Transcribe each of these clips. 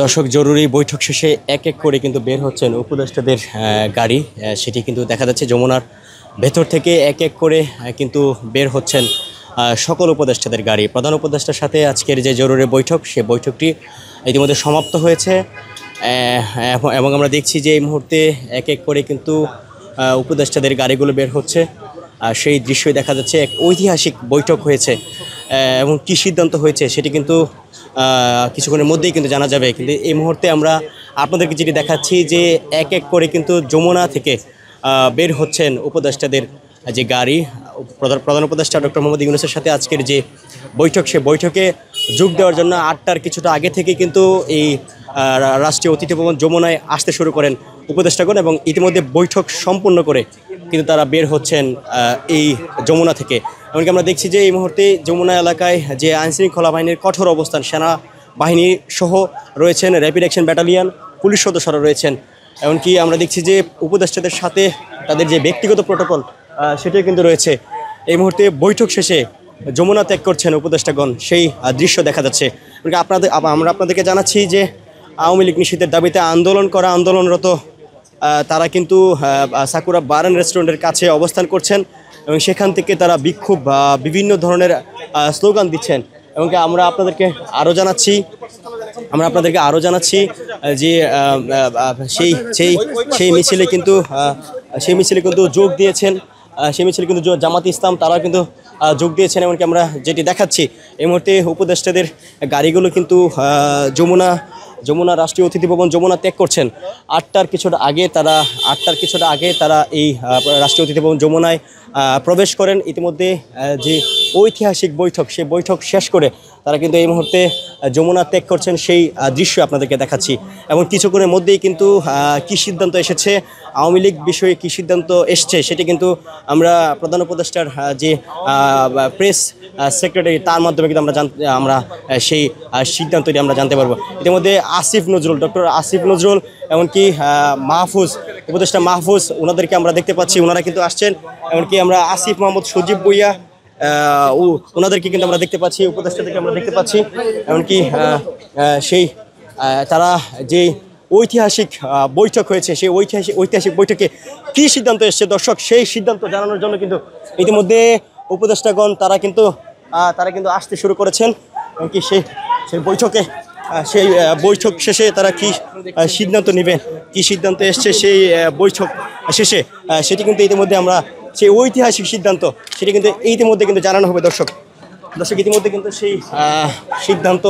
দর্শক, জরুরি বৈঠক শেষে এক এক করে কিন্তু বের হচ্ছেন উপদেষ্টাদের গাড়ি। সেটি কিন্তু দেখা যাচ্ছে যমুনার ভেতর থেকে এক এক করে কিন্তু বের হচ্ছেন সকল উপদেষ্টাদের গাড়ি। প্রধান উপদেষ্টার সাথে আজকের যে জরুরি বৈঠক, সে বৈঠকটি ইতিমধ্যে সমাপ্ত হয়েছে এবং আমরা দেখছি যে এই মুহূর্তে এক এক করে কিন্তু উপদেষ্টাদের গাড়িগুলো বের হচ্ছে। সেই দৃশ্যই দেখা যাচ্ছে। এক ঐতিহাসিক বৈঠক হয়েছে এবং কী সিদ্ধান্ত হয়েছে সেটি কিন্তু কিছুক্ষণের মধ্যেই কিন্তু জানা যাবে। কিন্তু এই মুহূর্তে আমরা আপনাদেরকে যেটি দেখাচ্ছি যে এক এক করে কিন্তু যমুনা থেকে বের হচ্ছেন উপদেষ্টাদের যে গাড়ি। প্রধান উপদেষ্টা ডক্টর মোহাম্মদ ইউনূসের সাথে আজকের যে বৈঠক, সে বৈঠকে যোগ দেওয়ার জন্য 8টার কিছুটা আগে থেকে কিন্তু এই রাষ্ট্রীয় অতিথি ভবন যমুনায় আসতে শুরু করেন উপদেষ্টাগণ এবং ইতিমধ্যে বৈঠক সম্পূর্ণ করে কিন্তু তারা বের হচ্ছেন এই যমুনা থেকে। এমনকি আমরা দেখছি যে এই মুহূর্তে যমুনা এলাকায় যে আইনশৃঙ্খলা বাহিনীর কঠোর অবস্থান, সেনা বাহিনী সহ রয়েছেন, র্যাপিড অ্যাকশন ব্যাটালিয়ন, পুলিশ সদস্যরা রয়েছেন। এমনকি আমরা দেখছি যে উপদেষ্টাদের সাথে তাদের যে ব্যক্তিগত প্রোটোকল সেটাই কিন্তু রয়েছে। এই মুহূর্তে বৈঠক শেষে যমুনা ত্যাগ করছেন উপদেষ্টাগণ, সেই দৃশ্য দেখা যাচ্ছে। আমরা আপনাদেরকে জানাচ্ছি যে আওয়ামী লীগ নিষিদ্ধের দাবিতে আন্দোলনরত তারা কিন্তু সাকুরা বার অ্যান্ড রেস্টুরেন্টের কাছে অবস্থান করছেন এবং সেখান থেকে তারা বিক্ষোভ বিভিন্ন ধরনের স্লোগান দিচ্ছেন। এবং আমরা আপনাদেরকে আরও জানাচ্ছি যে সেই মিছিলে কিন্তু যোগ দিয়েছেন, সেই মিছিলে কিন্তু জামাত ইসলাম তারাও কিন্তু যোগ দিয়েছেন। এমনকি আমরা যেটি দেখাচ্ছি এই মুহূর্তে উপদেষ্টাদের গাড়িগুলো কিন্তু যমুনা রাষ্ট্রীয় অতিথি ভবন যমুনা ত্যাগ করছেন। 8টার কিছুটা আগে তারা এই রাষ্ট্রীয় অতিথি ভবন যমুনায় প্রবেশ করেন। ইতিমধ্যে যে ঐতিহাসিক বৈঠক, সেই বৈঠক শেষ করে তারা কিন্তু এই মুহূর্তে যমুনা ত্যাগ করছেন, সেই দৃশ্য আপনাদেরকে দেখাচ্ছি। এবং কিছুক্ষণের মধ্যেই কিন্তু কী সিদ্ধান্ত এসেছে, আওয়ামী লীগ বিষয়ে কী সিদ্ধান্ত এসছে সেটি কিন্তু আমরা প্রধান উপদেষ্টার যে প্রেস সেক্রেটারি, তার মাধ্যমে কিন্তু আমরা সেই সিদ্ধান্তটি আমরা জানতে পারবো। ইতিমধ্যে ডক্টর আসিফ নজরুল, এমনকি উপদেষ্টা মাহফুজ, ওনাদেরকে আমরা দেখতে পাচ্ছি, ওনারা কিন্তু আসছেন। এমনকি আমরা আসিফ মাহমুদ, সজীব ভুইয়া, ওনাদেরকে কিন্তু আমরা দেখতে পাচ্ছি, উপদেষ্টাদেরকে আমরা দেখতে পাচ্ছি। এমনকি সেই তারা যে ঐতিহাসিক বৈঠক হয়েছে, সেই ঐতিহাসিক বৈঠকে কী সিদ্ধান্ত এসছে দর্শক, সেই সিদ্ধান্ত জানানোর জন্য কিন্তু ইতিমধ্যে উপদেষ্টাগণ তারা কিন্তু আসতে শুরু করেছেন। এমনকি সেই বৈঠক শেষে তারা কি সিদ্ধান্ত নেবেন, কি সিদ্ধান্ত এসছে সেই বৈঠক শেষে, সেটি কিন্তু ইতিমধ্যে আমরা সেই ঐতিহাসিক সিদ্ধান্ত সেটি কিন্তু ইতিমধ্যে কিন্তু জানানো হবে। দর্শক ইতিমধ্যে কিন্তু সেই সিদ্ধান্ত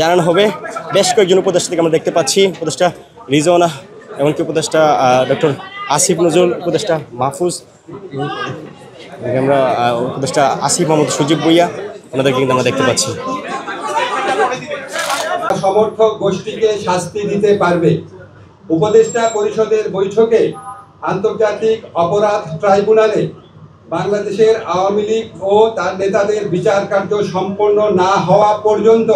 জানানো হবে। বেশ কয়েকজন উপদেষ্টাকে আমরা দেখতে পাচ্ছি, উপদেষ্টা রিজওয়ানা, এমনকি উপদেষ্টা ডক্টর আসিফ নজরুল, উপদেষ্টা মাহফুজ, আমরা উপদেষ্টা আসিফ মাহমুদ, সজীব ভুইয়া, ওনাদেরকে কিন্তু আমরা দেখতে পাচ্ছি। সমর্থক গোষ্ঠীকে শাস্তি দিতে পারবে। উপদেষ্টা পরিষদের বৈঠকে আন্তর্জাতিক অপরাধ ট্রাইব্যুনালে বাংলাদেশের আওয়ামী লীগ ও তার নেতাদের বিচার কার্য সম্পন্ন না হওয়া পর্যন্ত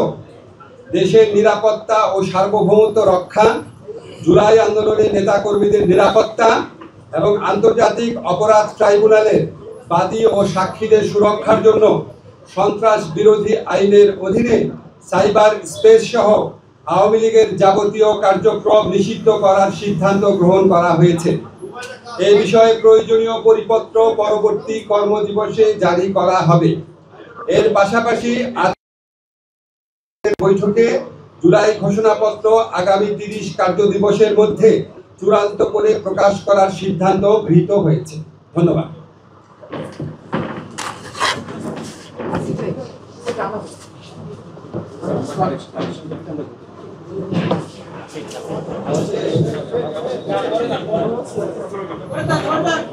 দেশের নিরাপত্তা ও সার্বভৌমত্ব রক্ষা, জুলাই আন্দোলনের নেতাকর্মীদের নিরাপত্তা এবং আন্তর্জাতিক অপরাধ ট্রাইব্যুনালের বাদী ও সাক্ষীদের সুরক্ষার জন্য সন্ত্রাস বিরোধী আইনের অধীনে সাইবার স্পেস সহ আওয়ামী লীগের যাবতীয় কার্যক্রম নিষিদ্ধ করার সিদ্ধান্ত গ্রহণ করা হয়েছে। এই বিষয়ে প্রয়োজনীয় পরিপত্র পরবর্তী কর্মদিবসে জারি করা হবে। এর পাশাপাশি বৈঠকে জুলাই ঘোষণাপত্র আগামী 30 কার্যদিবসের মধ্যে চূড়ান্ত করে প্রকাশ করার সিদ্ধান্ত গৃহীত হয়েছে। ধন্যবাদ। Gracias.